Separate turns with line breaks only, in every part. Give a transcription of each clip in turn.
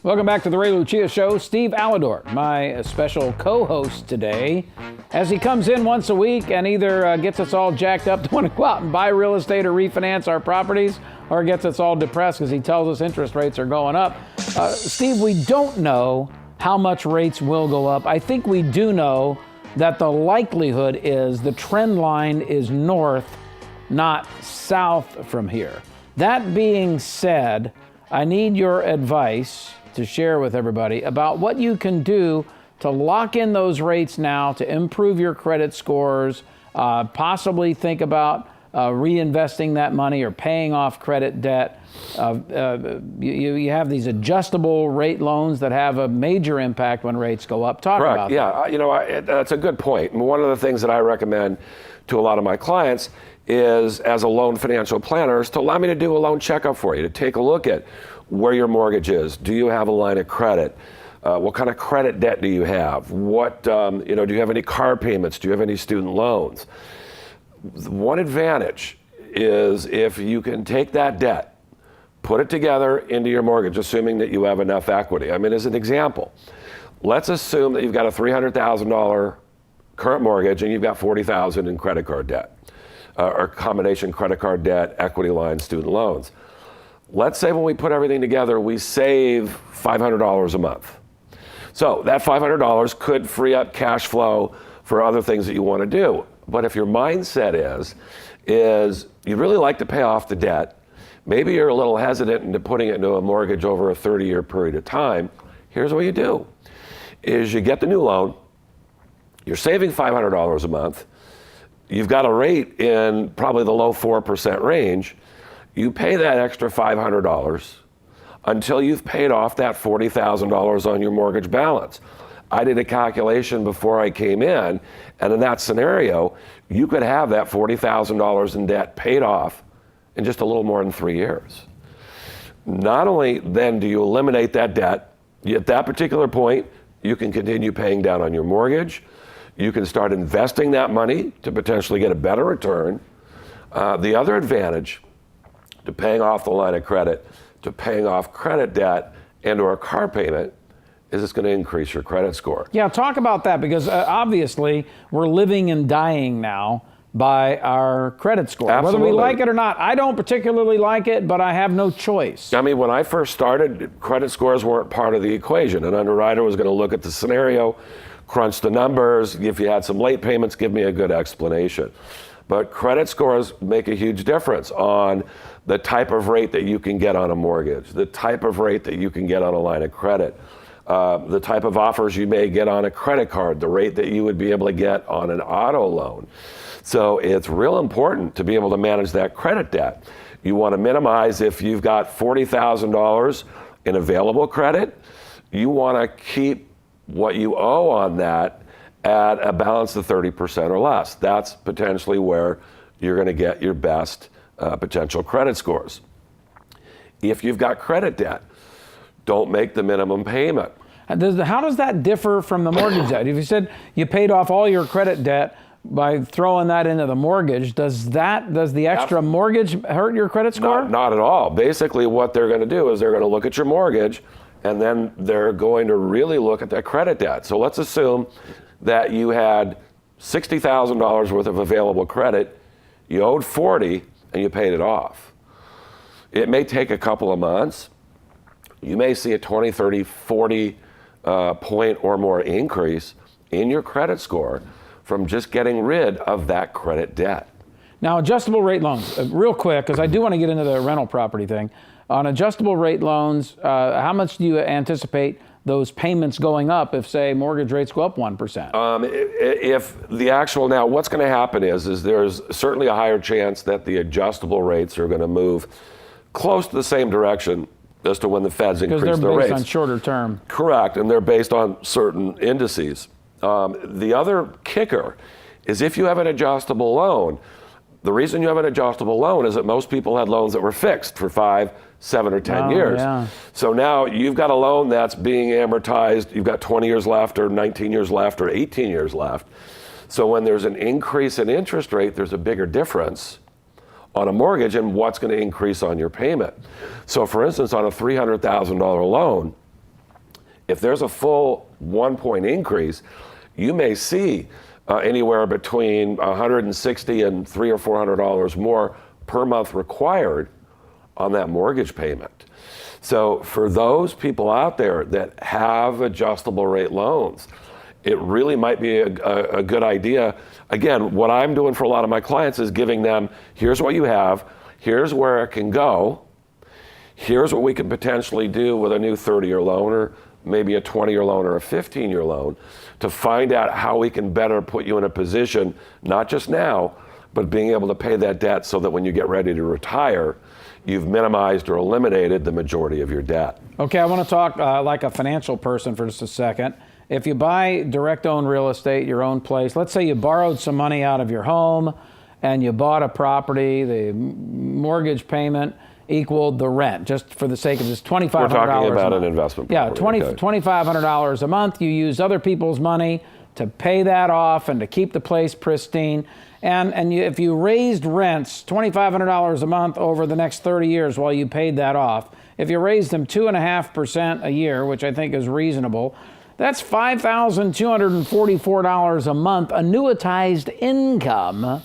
Welcome back to the Ray Lucia Show. Steve Aledort, my special co-host today, as he comes in once a week and either gets us all jacked up to want to go out and buy real estate or refinance our properties, or gets us all depressed because he tells us interest rates are going up. Steve, we don't know how much rates will go up. I think we do know that the likelihood is the trend line is north, not south from here. That being said, I need your advice to share with everybody about what you can do to lock in those rates now to improve your credit scores, possibly think about reinvesting that money or paying off credit debt. You have these adjustable rate loans that have a major impact when rates go up. Talk
Correct.
about
Yeah,
that.
that's a good point. And one of the things that I recommend to a lot of my clients is, as a loan financial planner, is to allow me to do a loan checkup for you, to take a look at where your mortgage is. Do you have a line of credit? What kind of credit debt do you have? What, do you have any car payments? Do you have any student loans? One advantage is if you can take that debt, put it together into your mortgage, assuming that you have enough equity. I mean, as an example, let's assume that you've got a $300,000 current mortgage and you've got $40,000 in credit card debt, or combination credit card debt, equity line, student loans. Let's say when we put everything together, we save $500 a month. So that $500 could free up cash flow for other things that you want to do. But if your mindset is you really like to pay off the debt, maybe you're a little hesitant into putting it into a mortgage over a 30-year period of time, here's what you do, is you get the new loan, you're saving $500 a month, you've got a rate in probably the low 4% range, you pay that extra $500 until you've paid off that $40,000 on your mortgage balance. I did a calculation before I came in, and in that scenario, you could have that $40,000 in debt paid off in just a little more than 3 years. Not only then do you eliminate that debt, at that particular point, you can continue paying down on your mortgage. You can start investing that money to potentially get a better return. The other advantage to paying off the line of credit, to paying off credit debt, and or a car payment, is it's going to increase your credit score.
Yeah, talk about that, because obviously we're living and dying now by our credit score.
Absolutely.
Whether we like it or not. I don't particularly like it, but I have no choice.
I mean, when I first started, credit scores weren't part of the equation. An underwriter was going to look at the scenario, crunch the numbers. If you had some late payments, give me a good explanation. But credit scores make a huge difference on the type of rate that you can get on a mortgage, the type of rate that you can get on a line of credit, the type of offers you may get on a credit card, the rate that you would be able to get on an auto loan. So it's real important to be able to manage that credit debt. You want to minimize, if you've got $40,000 in available credit, you want to keep what you owe on that at a balance of 30% or less. That's potentially where you're going to get your best potential credit scores. If you've got credit debt, don't make the minimum payment.
How does that differ from the mortgage debt? If you said you paid off all your credit debt by throwing that into the mortgage, does the extra mortgage hurt your credit score?
Not at all. Basically, what they're going to do is they're going to look at your mortgage, and then they're going to really look at that credit debt. So let's assume that you had $60,000 worth of available credit, you owed $40,000, and you paid it off. It may take a couple of months. You may see a 20, 30, 40 point or more increase in your credit score from just getting rid of that credit debt.
Now, adjustable rate loans, real quick, because I do want to get into the rental property thing. On adjustable rate loans, how much do you anticipate those payments going up if, say, mortgage rates go up 1%?
Now what's going to happen is there's certainly a higher chance that the adjustable rates are going to move close to the same direction as to when the Feds increase their rates.
Because they're based on shorter term.
Correct, and they're based on certain indices. The other kicker is if you have an adjustable loan, the reason you have an adjustable loan is that most people had loans that were fixed for 5, 7, or 10 years.
Yeah.
So now you've got a loan that's being amortized, you've got 20 years left, or 19 years left, or 18 years left. So when there's an increase in interest rate, there's a bigger difference on a mortgage and what's going to increase on your payment. So for instance, on a $300,000 loan, If there's a full 1 point increase, you may see anywhere between $160 and $300 or $400 more per month required on that mortgage payment. So for those people out there that have adjustable rate loans, it really might be a good idea. Again, what I'm doing for a lot of my clients is giving them, here's what you have, here's where it can go, here's what we can potentially do with a new 30-year loan or maybe a 20-year loan or a 15-year loan to find out how we can better put you in a position, not just now, but being able to pay that debt so that when you get ready to retire, you've minimized or eliminated the majority of your debt.
Okay, I want to talk like a financial person for just a second. If you buy direct-owned real estate, your own place, let's say you borrowed some money out of your home and you bought a property, the mortgage payment equaled the rent, just for the sake of this $2,500.
We're talking about an investment property.
Yeah, $2,500 a month. You use other people's money to pay that off and to keep the place pristine. And if you raised rents $2,500 a month over the next 30 years while you paid that off, if you raised them 2.5% a year, which I think is reasonable, that's $5,244 a month annuitized income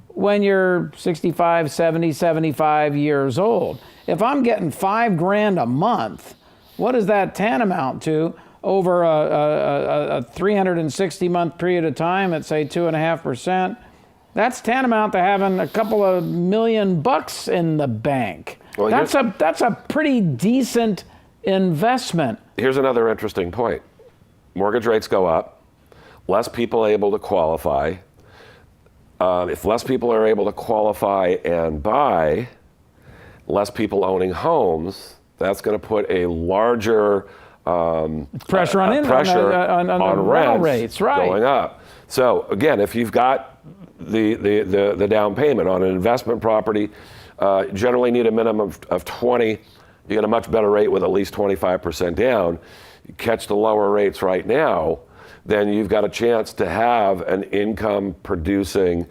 when you're 65, 70, 75 years old. If I'm getting $5,000 a month, what does that tantamount to over a 360-month period of time at, say, 2.5%? That's tantamount to having a couple of $1,000,000 in the bank. Well, that's a pretty decent investment.
Here's another interesting point. Mortgage rates go up, less people able to qualify. If less people are able to qualify and buy, less people owning homes, that's going to put a larger
pressure on rental rates, right?
Going up. So again, if you've got the down payment on an investment property, generally need a minimum of 20. You get a much better rate with at least 25% down. You catch the lower rates right now, then you've got a chance to have an income producing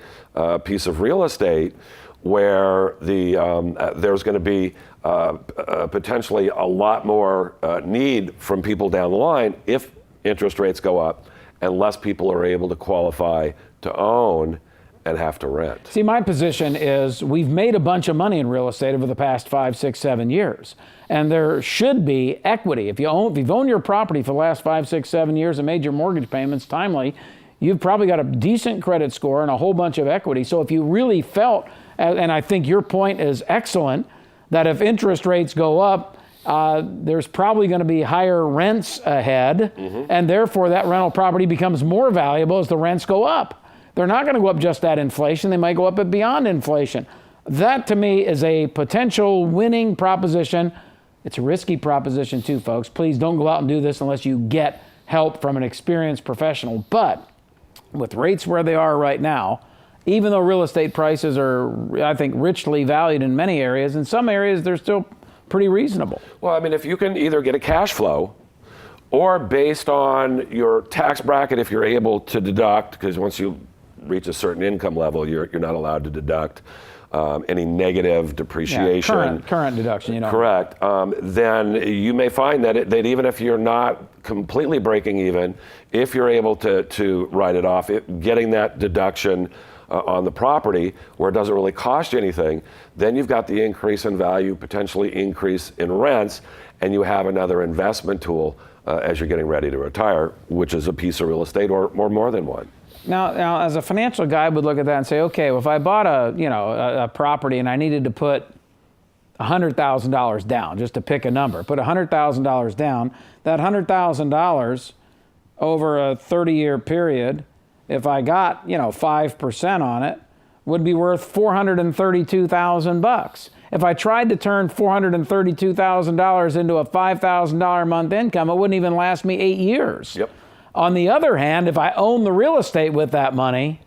piece of real estate where there's going to be potentially a lot more need from people down the line if interest rates go up and less people are able to qualify to own and have to rent.
See, my position is we've made a bunch of money in real estate over the past 5, 6, 7 years. And there should be equity. If you've owned your property for the last 5, 6, 7 years and made your mortgage payments timely, you've probably got a decent credit score and a whole bunch of equity. So if you really felt, and I think your point is excellent, that if interest rates go up, there's probably going to be higher rents ahead, and therefore that rental property becomes more valuable as the rents go up. They're not going to go up just at inflation. They might go up at beyond inflation. That, to me, is a potential winning proposition. It's a risky proposition, too, folks. Please don't go out and do this unless you get help from an experienced professional. But with rates where they are right now, even though real estate prices are, I think, richly valued in many areas, in some areas they're still pretty reasonable.
Well, I mean, if you can either get a cash flow or based on your tax bracket, if you're able to deduct, because once you reach a certain income level, you're not allowed to deduct any negative depreciation.
Yeah, current deduction, you know.
Correct. Then you may find that even if you're not completely breaking even, if you're able to write it off, getting that deduction on the property where it doesn't really cost you anything, then you've got the increase in value, potentially increase in rents, and you have another investment tool as you're getting ready to retire, which is a piece of real estate or more than one.
Now, as a financial guy, I would look at that and say, okay, well, if I bought a property and I needed to put $100,000 down, just to pick a number, put $100,000 down, that $100,000 over a 30-year period, if I got 5% on it, would be worth $432,000. If I tried to turn $432,000 into a $5,000 a month income, it wouldn't even last me 8 years.
Yep.
On the other hand, if I own the real estate with that money,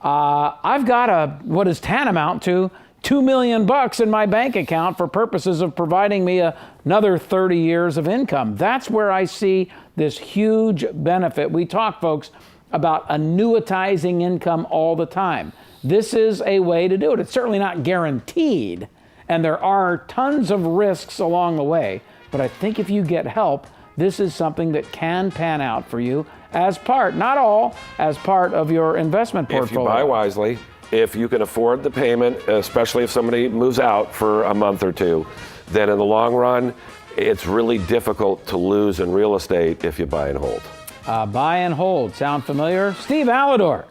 I've got what is tantamount to $2 million in my bank account for purposes of providing me another 30 years of income. That's where I see this huge benefit. We talk, folks, about annuitizing income all the time. This is a way to do it. It's certainly not guaranteed, and there are tons of risks along the way. But I think if you get help, this is something that can pan out for you as part, not all, as part of your investment portfolio.
If you buy wisely, if you can afford the payment, especially if somebody moves out for a month or two, then in the long run, it's really difficult to lose in real estate if you buy and hold.
Buy and hold. Sound familiar? Steve Aledort.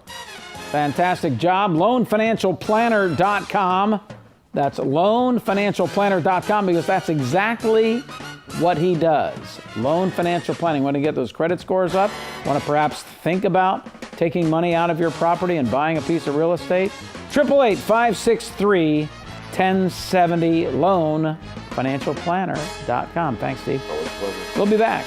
Fantastic job. LoanFinancialPlanner.com. That's LoanFinancialPlanner.com, because that's exactly what he does. Loan financial planning. Want to get those credit scores up? Want to perhaps think about taking money out of your property and buying a piece of real estate? 888-563-1070. LoanFinancialPlanner.com. Thanks, Steve.
Always a pleasure.
We'll be back.